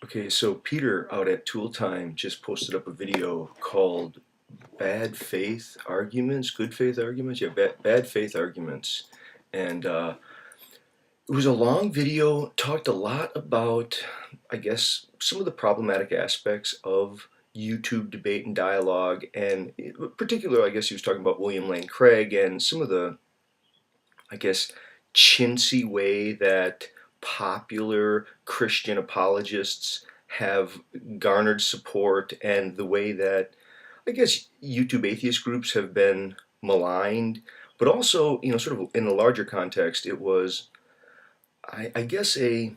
Okay, so Peter out at Tooltime just posted up a video called Bad Faith Arguments, Good Faith Arguments? Yeah, bad Faith Arguments. And it was a long video, talked a lot about, I guess, some of the problematic aspects of YouTube debate and dialogue. And in particular, I guess he was talking about William Lane Craig and some of the, I guess, chintzy way that popular Christian apologists have garnered support, and the way that I guess YouTube atheist groups have been maligned. But also, sort of in the larger context, it was, I guess, a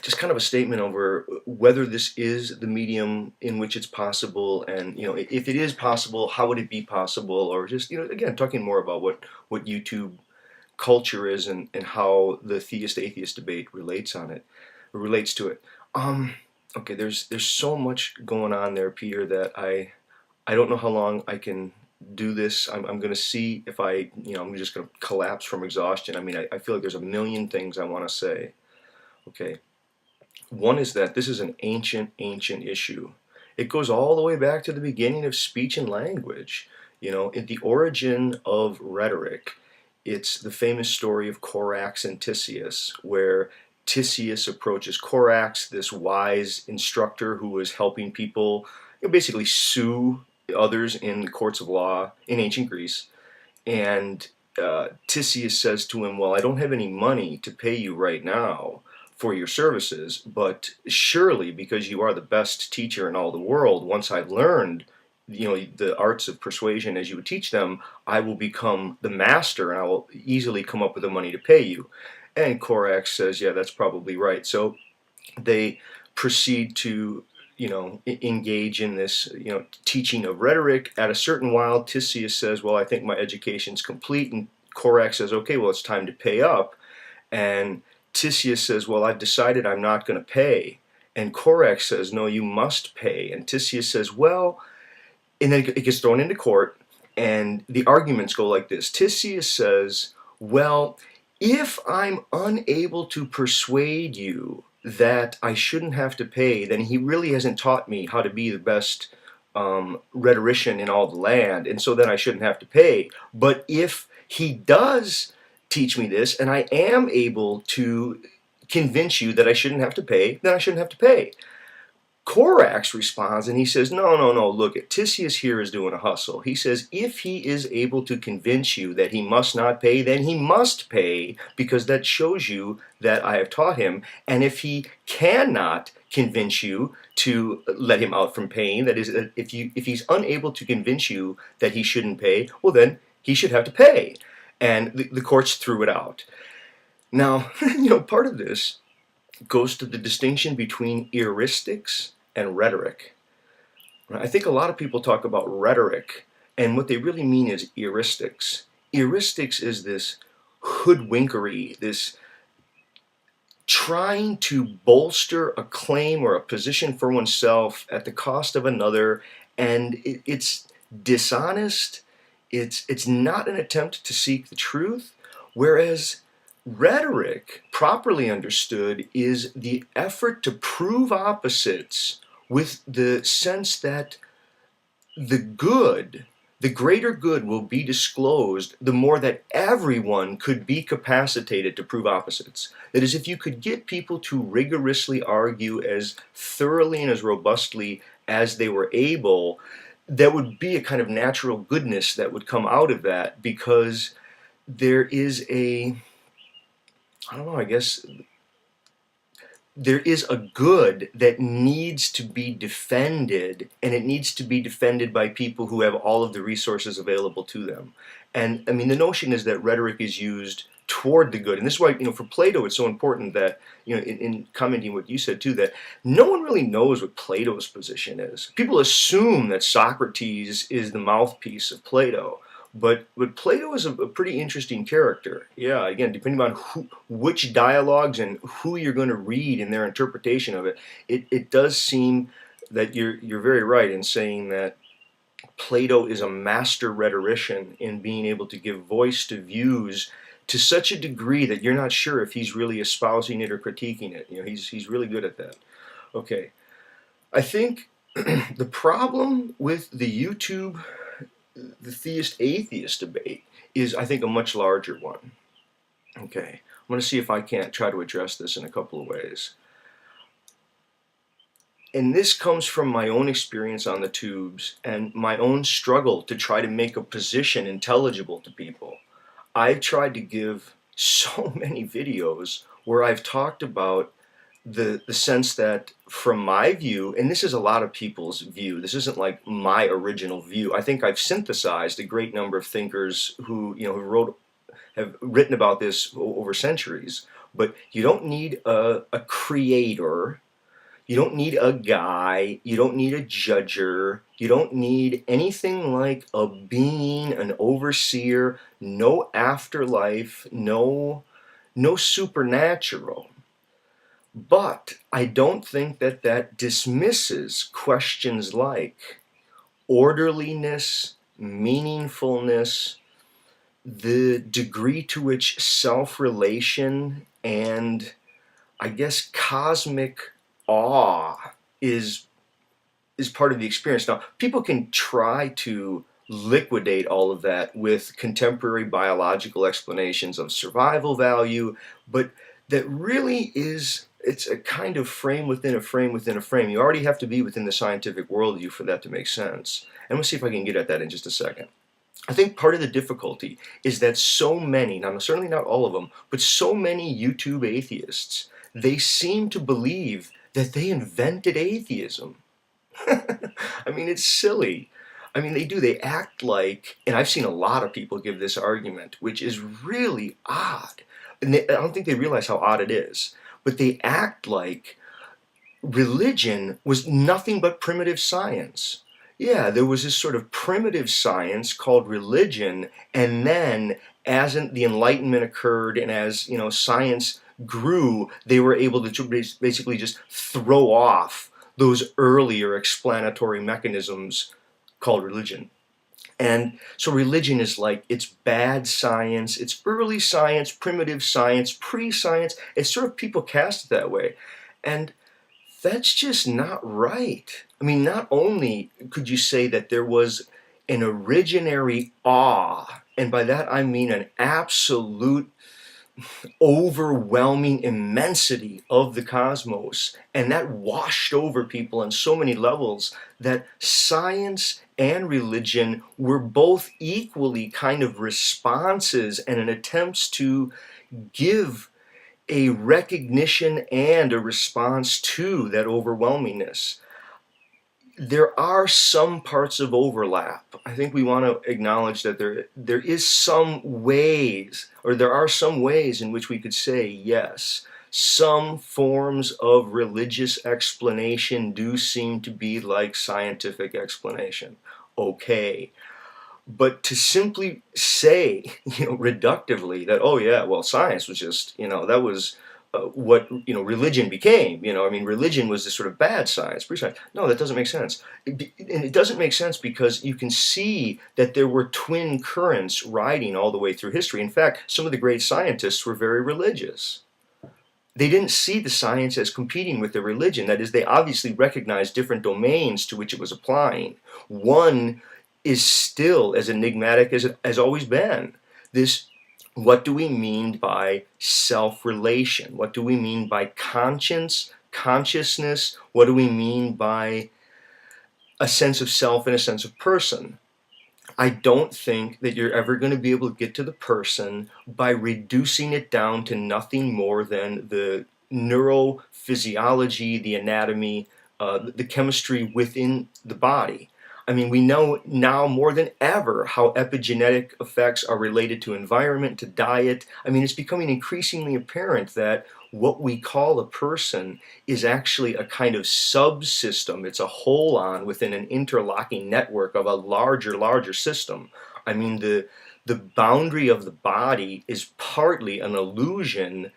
just kind of a statement over whether this is the medium in which it's possible, and if it is possible, how would it be possible, or just again talking more about what YouTube culture is, and how the theist atheist debate relates to it. Okay, there's so much going on there, Peter, that I don't know how long I can do this. I'm going to see if I'm just going to collapse from exhaustion. I mean, I feel like there's a million things I want to say. Okay, one is that this is an ancient issue. It goes all the way back to the beginning of speech and language. In the origin of rhetoric, it's the famous story of Corax and Tisias, where Tisias approaches Corax, this wise instructor who was helping people basically sue others in the courts of law in ancient Greece. And Tisias says to him, well, I don't have any money to pay you right now for your services, but surely, because you are the best teacher in all the world, once I've learned the arts of persuasion as you would teach them, I will become the master and I will easily come up with the money to pay you. And Corax says, yeah, that's probably right. So they proceed to engage in this teaching of rhetoric. At a certain while, Tisias says, well, I think my education's complete, and Corax says, okay, well, it's time to pay up. And Tisias says, well, I've decided I'm not going to pay. And Corax says, no, you must pay. And Tisias says, well, and then it gets thrown into court, and the arguments go like this. Tisias says, well, if I'm unable to persuade you that I shouldn't have to pay, then he really hasn't taught me how to be the best rhetorician in all the land, and so then I shouldn't have to pay. But if he does teach me this, and I am able to convince you that I shouldn't have to pay, then I shouldn't have to pay. Corax responds and he says, no, look, Tisias here is doing a hustle. He says, if he is able to convince you that he must not pay, then he must pay, because that shows you that I have taught him. And if he cannot convince you to let him out from paying, that is, if he's unable to convince you that he shouldn't pay, well, then he should have to pay. And the courts threw it out. Now, part of this goes to the distinction between heuristics and rhetoric. I think a lot of people talk about rhetoric, and what they really mean is heuristics. Heuristics is this hoodwinkery, this trying to bolster a claim or a position for oneself at the cost of another, and it's dishonest. It's not an attempt to seek the truth, whereas rhetoric, properly understood, is the effort to prove opposites with the sense that the greater good will be disclosed the more that everyone could be capacitated to prove opposites. That is, if you could get people to rigorously argue as thoroughly and as robustly as they were able, there would be a kind of natural goodness that would come out of that, because there is I guess there is a good that needs to be defended, and it needs to be defended by people who have all of the resources available to them. And I mean, the notion is that rhetoric is used toward the good. And this is why, for Plato, it's so important that, in commenting what you said too, that no one really knows what Plato's position is. People assume that Socrates is the mouthpiece of Plato. But Plato is a pretty interesting character. Yeah, again, depending on which dialogues and who you're going to read in their interpretation of it, it does seem that you're very right in saying that Plato is a master rhetorician in being able to give voice to views to such a degree that you're not sure if he's really espousing it or critiquing it. He's really good at that. Okay. I think the problem with the YouTube, the theist-atheist debate is, I think, a much larger one. Okay. I'm going to see if I can't try to address this in a couple of ways. And this comes from my own experience on the tubes and my own struggle to try to make a position intelligible to people. I've tried to give so many videos where I've talked about the sense that, from my view, and this is a lot of people's view, this isn't like my original view. I think I've synthesized a great number of thinkers who, have written about this over centuries. But you don't need a creator. You don't need a guy, you don't need a judger, you don't need anything like a being, an overseer, no afterlife, no supernatural. But I don't think that dismisses questions like orderliness, meaningfulness, the degree to which self-relation and, I guess, cosmic awe is part of the experience. Now, people can try to liquidate all of that with contemporary biological explanations of survival value, but that really is, it's a kind of frame within a frame within a frame. You already have to be within the scientific worldview for that to make sense. And we'll see if I can get at that in just a second. I think part of the difficulty is that so many, now certainly not all of them, but so many YouTube atheists, they seem to believe that they invented atheism. I mean, it's silly. I mean, they do. They act like, and I've seen a lot of people give this argument, which is really odd. And I don't think they realize how odd it is. But they act like religion was nothing but primitive science. Yeah, there was this sort of primitive science called religion, and then as the Enlightenment occurred and as, science grew, they were able to basically just throw off those earlier explanatory mechanisms called religion. And so religion is like, it's bad science, it's early science, primitive science, pre-science. It's sort of, people cast it that way. And that's just not right. I mean, not only could you say that there was an originary awe, and by that I mean an absolute overwhelming immensity of the cosmos, and that washed over people on so many levels that science and religion were both equally kind of responses and an attempts to give a recognition and a response to that overwhelmingness. There are some parts of overlap. I think we want to acknowledge that there is some ways, or there are some ways in which we could say, yes, some forms of religious explanation do seem to be like scientific explanation. Okay. But to simply say, reductively that, oh yeah, well, science was just, that was what, religion became. I mean, religion was this sort of bad science, pre-science. No, that doesn't make sense. And it doesn't make sense because you can see that there were twin currents riding all the way through history. In fact, some of the great scientists were very religious. They didn't see the science as competing with the religion. That is, they obviously recognized different domains to which it was applying. One is still as enigmatic as it has always been. What do we mean by self-relation? What do we mean by conscience, consciousness? What do we mean by a sense of self and a sense of person? I don't think that you're ever going to be able to get to the person by reducing it down to nothing more than the neurophysiology, the anatomy, the chemistry within the body. I mean, we know now more than ever how epigenetic effects are related to environment, to diet. I mean, it's becoming increasingly apparent that what we call a person is actually a kind of subsystem. It's a holon within an interlocking network of a larger system. I mean, the boundary of the body is partly an illusion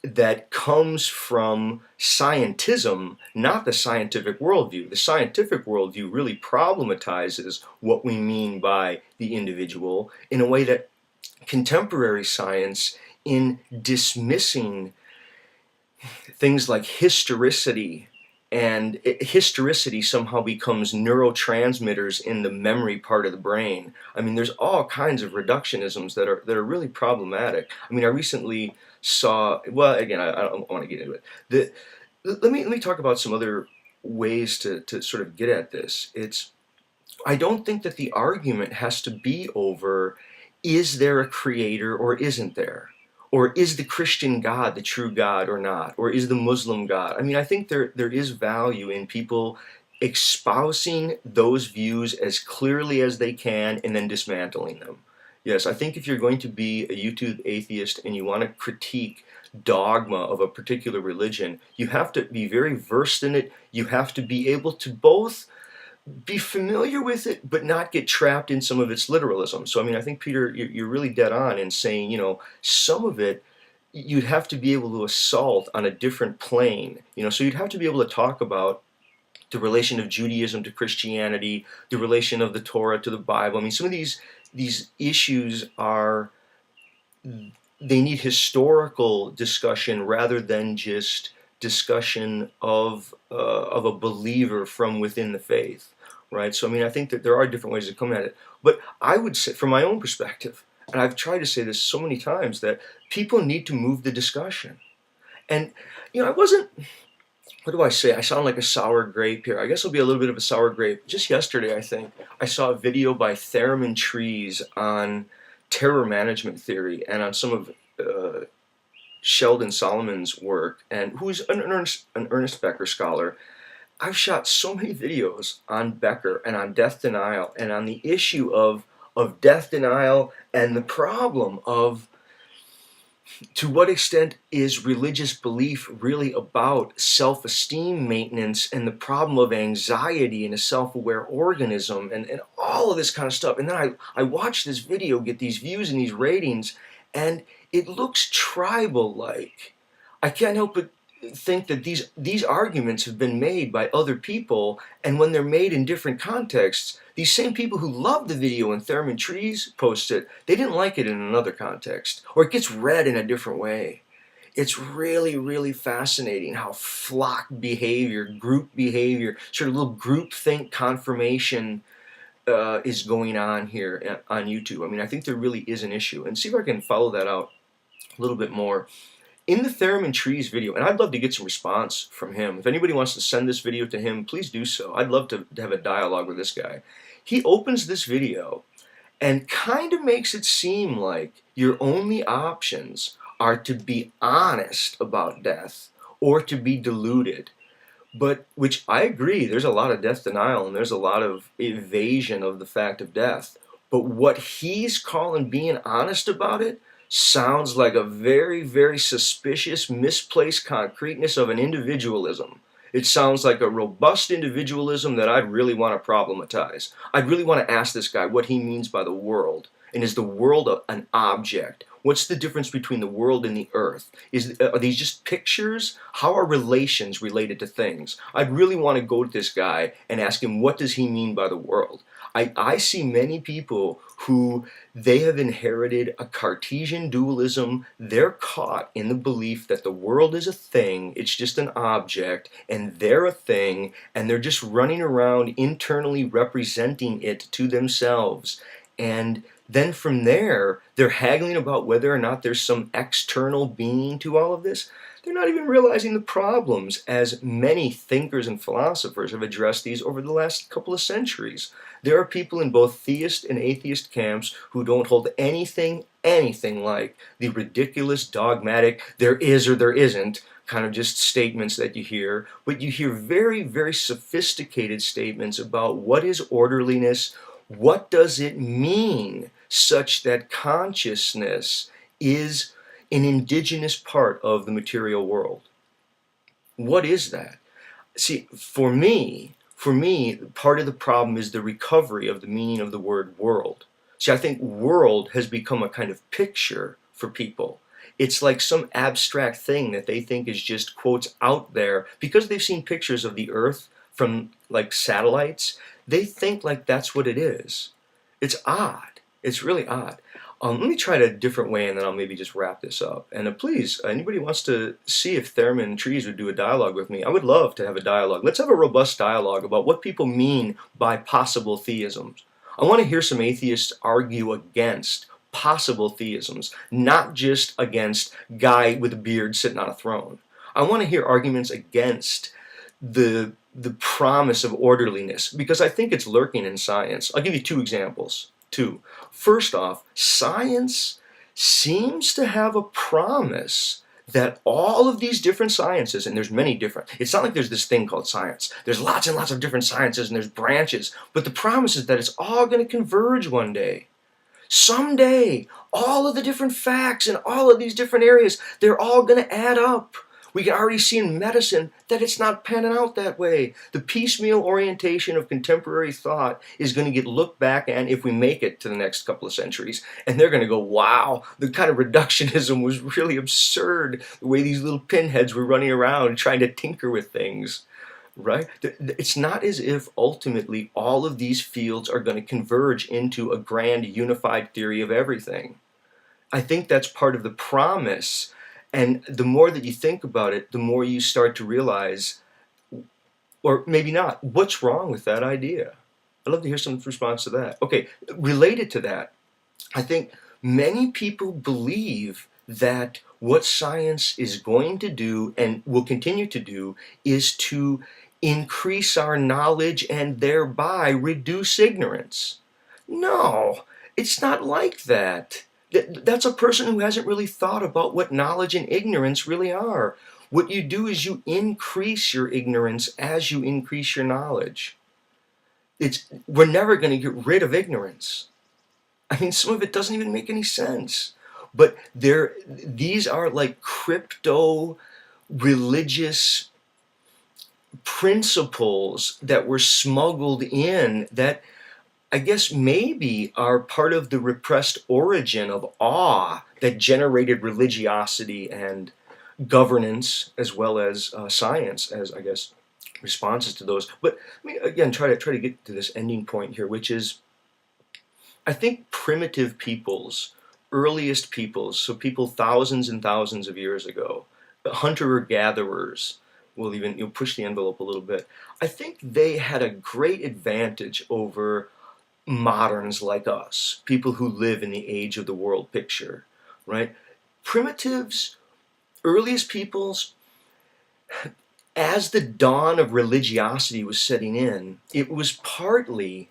that comes from scientism, not the scientific worldview. The scientific worldview really problematizes what we mean by the individual in a way that contemporary science, in dismissing things like historicity and historicity somehow becomes neurotransmitters in the memory part of the brain. I mean, there's all kinds of reductionisms that are really problematic. I mean, I recently saw, well, again, I don't want to get into it. Let me talk about some other ways to sort of get at this. I don't think that the argument has to be over, is there a creator or isn't there? Or is the Christian God the true God or not? Or is the Muslim God? I mean, I think there is value in people espousing those views as clearly as they can and then dismantling them. Yes, I think if you're going to be a YouTube atheist and you want to critique dogma of a particular religion, you have to be very versed in it. You have to be able to both be familiar with it, but not get trapped in some of its literalism. So, I mean, I think, Peter, you're really dead on in saying, some of it you'd have to be able to assault on a different plane. So you'd have to be able to talk about the relation of Judaism to Christianity, the relation of the Torah to the Bible. I mean, some of these issues they need historical discussion rather than just discussion of a believer from within the faith. Right? So, I mean, I think that there are different ways to come at it. But I would say, from my own perspective, and I've tried to say this so many times, that people need to move the discussion. And, I wasn't, what do I say? I sound like a sour grape here. I guess I'll be a little bit of a sour grape. Just yesterday, I think, I saw a video by Theremin Trees on terror management theory and on some of Sheldon Solomon's work, and who's an Ernest Becker scholar. I've shot so many videos on Becker and on death denial and on the issue of death denial and the problem of, to what extent is religious belief really about self-esteem maintenance and the problem of anxiety in a self-aware organism and all of this kind of stuff. And then I watched this video get these views and these ratings, and it looks tribal-like. I can't help but think that these arguments have been made by other people, and when they're made in different contexts, these same people who love the video and Theremin Trees post it, they didn't like it in another context, or it gets read in a different way. It's really, really fascinating how flock behavior, group behavior, sort of little groupthink confirmation is going on here on YouTube. I mean, I think there really is an issue, and see if I can follow that out a little bit more. In the Theremin Trees video, and I'd love to get some response from him. If anybody wants to send this video to him, please do so. I'd love to have a dialogue with this guy. He opens this video and kind of makes it seem like your only options are to be honest about death or to be deluded. But, which I agree, there's a lot of death denial and there's a lot of evasion of the fact of death. But what he's calling being honest about it sounds like a very, very suspicious, misplaced concreteness of an individualism. It sounds like a robust individualism that I'd really want to problematize. I'd really want to ask this guy what he means by the world. And is the world an object? What's the difference between the world and the earth? Are these just pictures? How are relations related to things? I'd really want to go to this guy and ask him, what does he mean by the world? I see many people who they have inherited a Cartesian dualism. They're caught in the belief that the world is a thing, it's just an object, and they're a thing, and they're just running around internally representing it to themselves. And then from there, they're haggling about whether or not there's some external being to all of this. They're not even realizing the problems, as many thinkers and philosophers have addressed these over the last couple of centuries. There are people in both theist and atheist camps who don't hold anything like the ridiculous, dogmatic, there is or there isn't kind of just statements that you hear, but you hear very, very sophisticated statements about what is orderliness, what does it mean such that consciousness is an indigenous part of the material world. What is that? See, for me, part of the problem is the recovery of the meaning of the word world. See, I think world has become a kind of picture for people. It's like some abstract thing that they think is just, quotes, out there. Because they've seen pictures of the earth from, like, satellites, they think like that's what it is. It's odd. It's really odd. Let me try it a different way, and then I'll maybe just wrap this up. And please, anybody wants to see if Thurman Trees would do a dialogue with me, I would love to have a dialogue. Let's have a robust dialogue about what people mean by possible theisms. I want to hear some atheists argue against possible theisms, not just against guy with a beard sitting on a throne. I want to hear arguments against the promise of orderliness, because I think it's lurking in science. I'll give you two examples. First off, science seems to have a promise that all of these different sciences, and there's many different, it's not like there's this thing called science. There's lots and lots of different sciences and there's branches, but the promise is that it's all going to converge one day. Someday, all of the different facts in all of these different areas, they're all going to add up. We can already see in medicine that it's not panning out that way. The piecemeal orientation of contemporary thought is going to get looked back at if we make it to the next couple of centuries. And they're going to go, wow, the kind of reductionism was really absurd. The way these little pinheads were running around trying to tinker with things. Right? It's not as if ultimately all of these fields are going to converge into a grand unified theory of everything. I think that's part of the promise. And the more that you think about it, the more you start to realize, or maybe not, what's wrong with that idea? I'd love to hear some response to that. Okay, related to that, I think many people believe that what science is going to do and will continue to do is to increase our knowledge and thereby reduce ignorance. No, it's not like that. That's a person who hasn't really thought about what knowledge and ignorance really are. What you do is you increase your ignorance as you increase your knowledge. We're never going to get rid of ignorance. I mean, some of it doesn't even make any sense. But these are like crypto religious principles that were smuggled in that I guess maybe are part of the repressed origin of awe that generated religiosity and governance, as well as science, as I guess responses to those. But let me again try to get to this ending point here, which is I think primitive peoples, earliest peoples, so people thousands and thousands of years ago, hunter-gatherers, will even push the envelope a little bit. I think they had a great advantage over moderns like us, people who live in the age of the world picture, right? Primitives, earliest peoples, as the dawn of religiosity was setting in, it was partly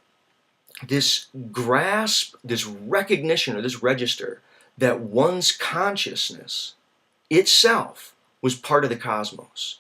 this grasp, this recognition, or this register that one's consciousness itself was part of the cosmos,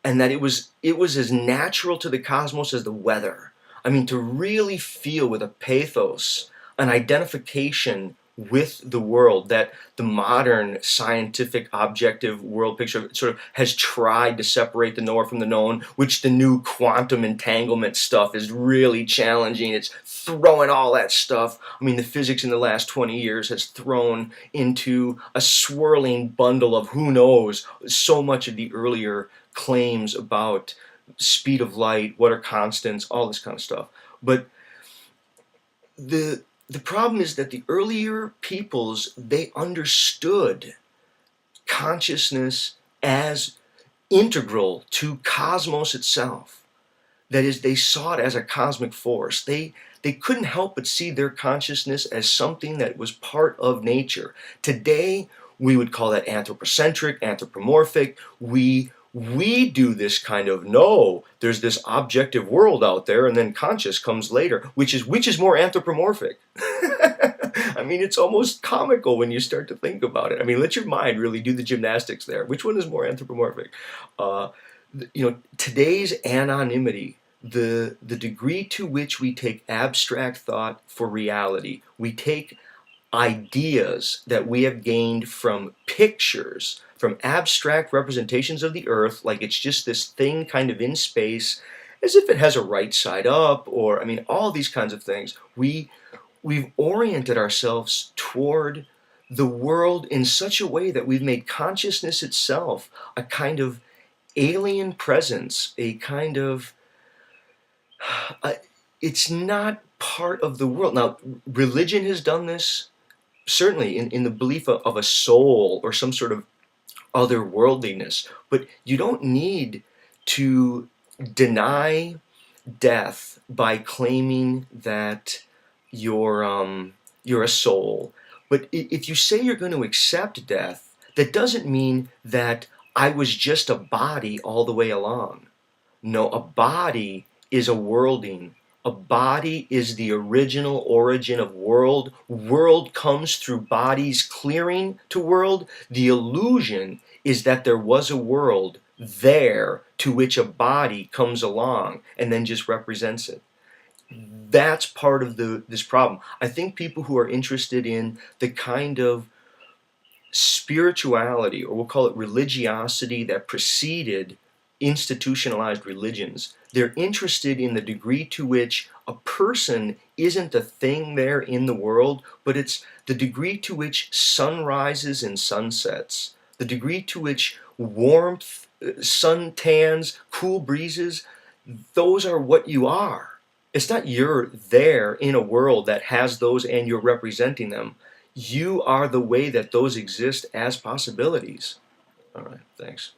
and that it was as natural to the cosmos as the weather. I mean, to really feel with a pathos, an identification with the world that the modern scientific objective world picture sort of has tried to separate the knower from the known, which the new quantum entanglement stuff is really challenging. It's throwing all that stuff. I mean, the physics in the last 20 years has thrown into a swirling bundle of who knows so much of the earlier claims about speed of light, what are constants, all this kind of stuff. But the problem is that the earlier peoples, they understood consciousness as integral to cosmos itself. That is, they saw it as a cosmic force. They couldn't help but see their consciousness as something that was part of nature. Today, we would call that anthropocentric, anthropomorphic. We do this kind of, no, there's this objective world out there, and then conscious comes later, which is more anthropomorphic. I mean, it's almost comical when you start to think about it. I mean, let your mind really do the gymnastics there. Which one is more anthropomorphic? Today's anonymity, the degree to which we take abstract thought for reality, we take ideas that we have gained from pictures, from abstract representations of the earth, like it's just this thing kind of in space, as if it has a right side up, or, I mean, all these kinds of things. We've oriented ourselves toward the world in such a way that we've made consciousness itself a kind of alien presence, a kind of, it's not part of the world. Now, religion has done this, certainly in the belief of a soul or some sort of otherworldliness, but you don't need to deny death by claiming that you're a soul. But if you say you're going to accept death, that doesn't mean that I was just a body all the way along. No, a body is a worlding. A body is the original origin of world. World comes through bodies clearing to world. The illusion is that there was a world there to which a body comes along and then just represents it. That's part of this problem. I think people who are interested in the kind of spirituality, or we'll call it religiosity, that preceded institutionalized religions, they're interested in the degree to which a person isn't a thing there in the world, but it's the degree to which sunrises and sunsets, the degree to which warmth, sun tans, cool breezes, those are what you are. It's not you're there in a world that has those and you're representing them. You are the way that those exist as possibilities. All right, thanks.